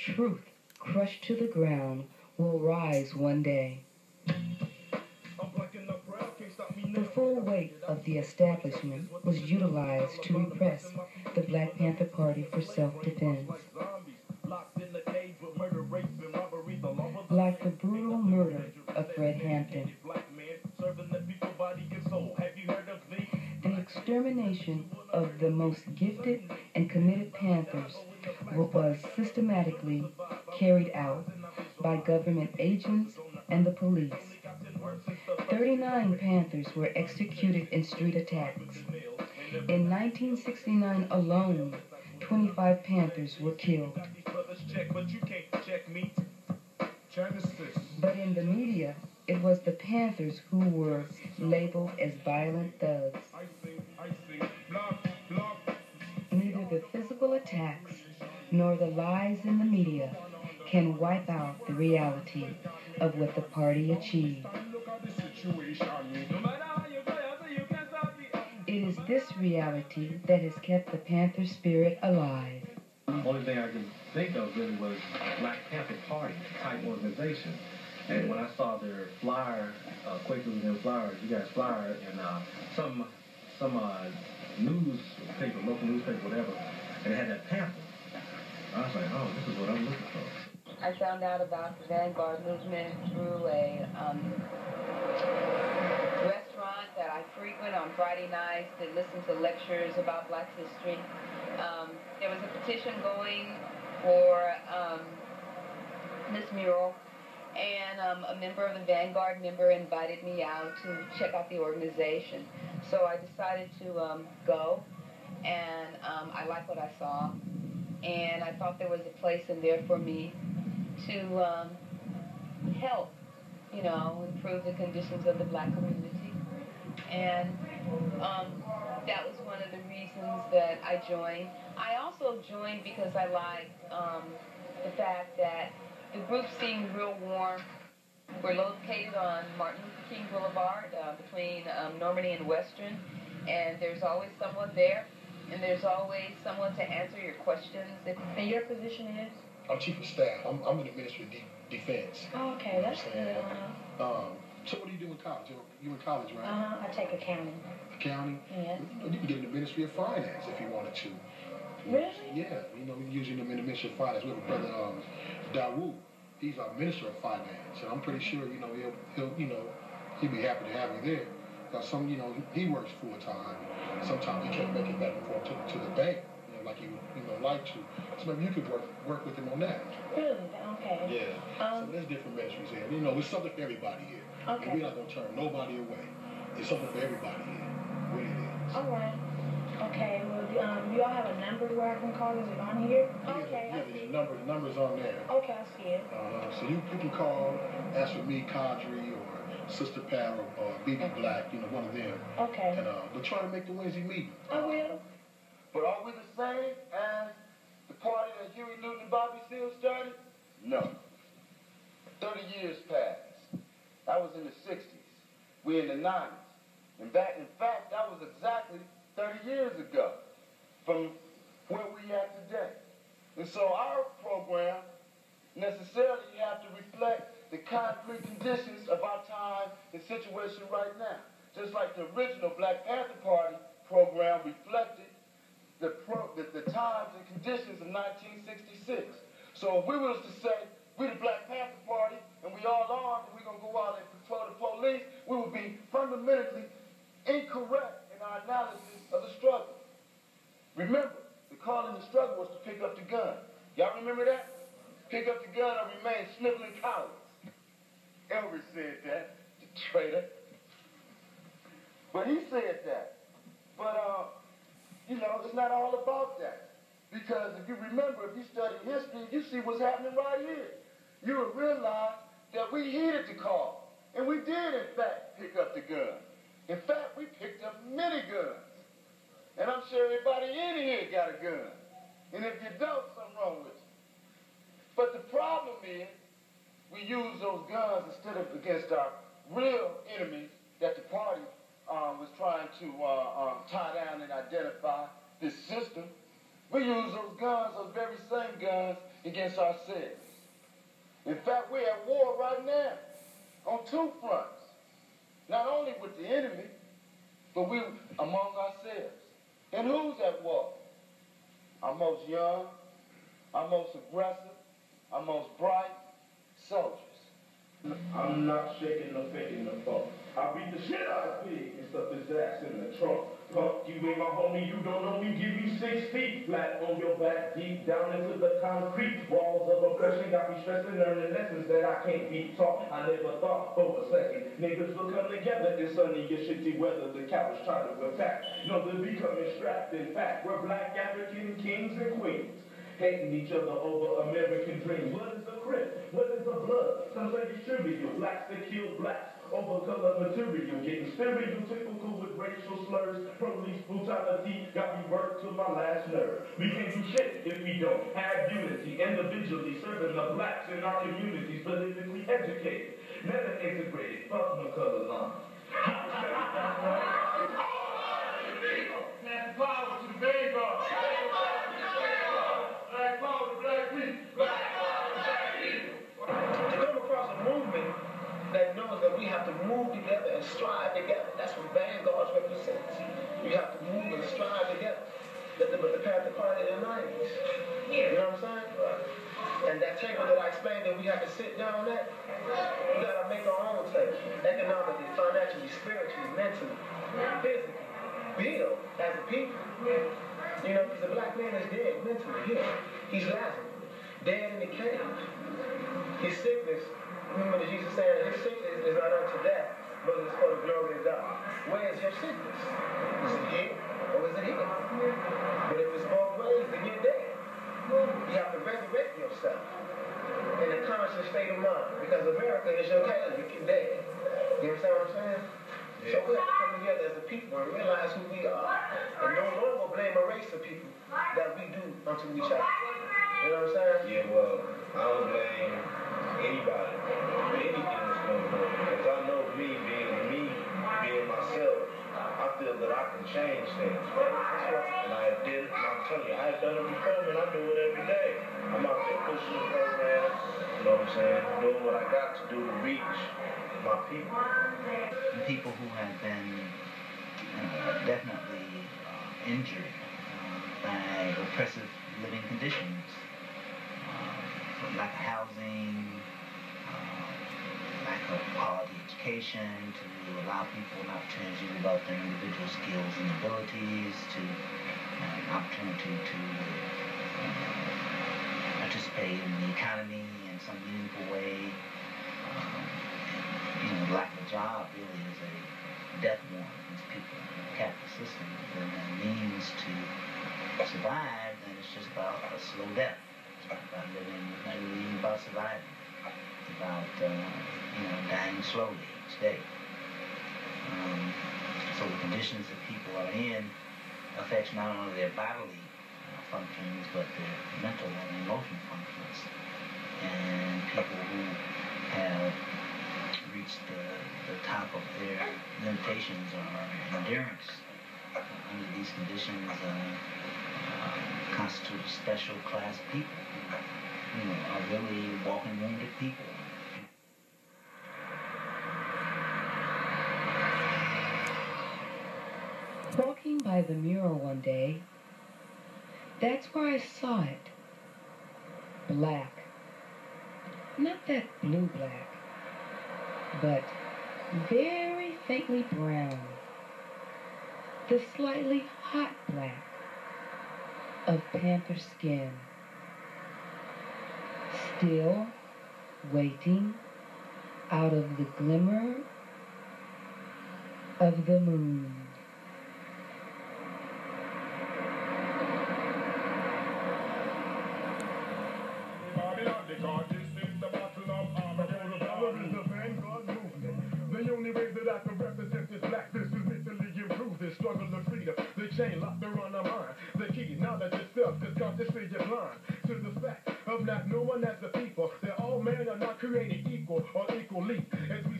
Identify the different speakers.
Speaker 1: truth crushed to the ground will rise one day. The full weight of the establishment was utilized to repress the Black Panther Party for self-defense. Like the brutal murder of Fred Hampton, the extermination of the most gifted and committed Panthers was systematically carried out by government agents and the police. 39 Panthers were executed in street attacks. In 1969 alone, 25 Panthers were killed. But in the media, it was the Panthers who were labeled as violent thugs. Neither the physical attacks nor the lies in the media can wipe out the reality of what the party achieved. It is this reality that has kept the Panther spirit alive.
Speaker 2: The only thing I can think of really was Black Panther Party type organization. And when I saw their flyer, Quakers and flyers, you guys flyer, and some newspaper, local newspaper, whatever, and it had that Panther. I was like, oh, this is what I'm looking for.
Speaker 1: I found out about the Vanguard movement through a restaurant that I frequent on Friday nights that listen to lectures about Black history. There was a petition going for this mural, and a member of the Vanguard member invited me out to check out the organization. So I decided to go, and I liked what I saw, and I thought there was a place in there for me to help, improve the conditions of the Black community. And that was one of the reasons that I joined. I also joined because I liked the fact that the group seemed real warm. We're located on Martin Luther King Boulevard between Normandy and Western, and there's always someone there, and there's always someone to answer your questions. And your position is?
Speaker 3: I'm Chief of Staff. I'm in the Ministry of Defense.
Speaker 4: Oh, okay, that's good.
Speaker 3: So what do you do in college? You in college, right?
Speaker 4: I take accounting.
Speaker 3: Accounting?
Speaker 4: Yeah.
Speaker 3: You can get in the Ministry of Finance if you wanted to.
Speaker 4: Really?
Speaker 3: Yeah, we're using them in the Ministry of Finance. We have a brother, Dawood. He's our Minister of Finance, and I'm pretty sure, he'll be happy to have you there. Because he works full time. Sometimes he can't make it back and forth to the bank, like he would like to. So maybe you could work with him on that.
Speaker 4: Really? Okay.
Speaker 3: Yeah. So there's different ministries here. There's something for everybody here.
Speaker 4: Okay.
Speaker 3: And we're not gonna turn nobody away. There's something for everybody here. Really is.
Speaker 4: All right. Okay. Well, do y'all have a number where I can call? Is it on here? Okay.
Speaker 3: Yeah, the number's on there.
Speaker 4: Okay, I see it.
Speaker 3: So you can call, ask for me, Kadri, or Sister Pat, or BB Black, one of them.
Speaker 4: Okay.
Speaker 3: And we're trying to make the Wednesday meeting.
Speaker 4: I will.
Speaker 5: But are we the same as the party that Huey Newton and Bobby Seale started? No. 30 years passed. That was in the 60s. We're in the 90s. In fact, that was exactly 30 years ago from where we are today. And so our program necessarily have to reflect the concrete conditions of our time and situation right now. Just like the original Black Panther Party program reflected the times and conditions of 1966. So if we was to say, we the Black Panther Party, and we all armed, and we're going to go out and patrol the police, we would be fundamentally incorrect in our analysis of the struggle. Remember, the call in the struggle was to pick up the gun. Y'all remember that? Pick up the gun or remain sniveling cowards. Elvis said that, the traitor. But he said that. But, it's not all about that. Because if you remember, if you study history, you see what's happening right here. You will realize that we heeded the call. And we did, in fact, pick up the gun. In fact, we picked up many guns. And I'm sure everybody in here got a gun. And if you don't, something wrong with you. But the problem is, we use those guns instead of against our real enemies that the party was trying to tie down and identify, this system. We use those guns, those very same guns, against ourselves. In fact, we're at war right now on two fronts. Not only with the enemy, but we among ourselves. And who's at war? Our most young, our most aggressive, our most bright soldiers.
Speaker 6: I'm not shaking or faking the funk. I beat the shit out of Big and stuff his ass in the trunk. Punk, you ain't my homie, you don't know me, give me 6 feet. Flat on your back, deep down into the concrete. Walls of oppression got me stressing, learning lessons that I can't be taught. I never thought for a second niggas will come together in sunny and shitty weather. The cowards try to attack. No, they're becoming strapped. In fact, we're black African kings and queens, hating each other over American dreams. What is a crip? What is a blood? Some say it's trivial. Blacks that kill blacks over color material. Getting stereotypical with racial slurs. Police brutality got me worked to my last nerve. We can't do shit if we don't have unity. Individually serving the blacks in our communities. Politically educated. Never integrated. Fuck no color line.
Speaker 5: Pass power to the Vanguard. Black power to black people. Black power to black people.
Speaker 7: To come across a movement that knows that we have to move together and strive together. That's what Vanguard represents. We have to move and strive together. But the Panther Party in the 90s. You know what I'm saying? And that table that I explained that we have to sit down at, we got to make our own table. Economically, financially, spiritually, mentally, physically. Build as a people. You know, because the black man is dead mentally here. He's Lazarus, dead in the cave. His sickness, remember Jesus saying, his sickness is not unto death, but it's for the glory of God. Where is your sickness? Is it here or is it here? But if it's both ways, then you're dead. You have to resurrect yourself in a conscious state of mind, because America is your cave, you're dead. You understand what I'm saying? So we have to come together as a people and realize who we are, and no longer blame a race of people that we do unto each other. You know what I'm saying?
Speaker 6: Yeah, well, I don't blame anybody for anything that's going on, because I know being myself, I feel that I can change things, right? And I'm telling you, I have done it before, and I do it every day. I'm out there pushing the program, you know what I'm saying, doing what I got to do to reach my people.
Speaker 8: People who have been definitely injured by oppressive living conditions, from lack of housing, lack of quality education, to allow people an opportunity to develop their individual skills and abilities, to an opportunity to participate in the economy in some meaningful way. The lack of a job really is a death warrant against people in the capitalist system. And the means to survive, then it's just about a slow death. It's about living, not really even about surviving. It's about, dying slowly each day. So the conditions that people are in affects not only their bodily functions, but their mental and emotional functions. And people who have reached the top of their limitations or endurance under these conditions constitute a special class of people who are really walking wounded people.
Speaker 1: Walking by the mural one day, that's where I saw it. Black. Not that blue black, but very faintly brown. The slightly hot black of panther skin. Still waiting out of the glimmer of the moon.
Speaker 9: The only way that I can represent this black, this is mentally improved, this struggle of freedom, the chain locked around our mind, the key, knowledge itself, cause consciously you're blind to the fact of not knowing as a people, that all men are not created equal or equally, as we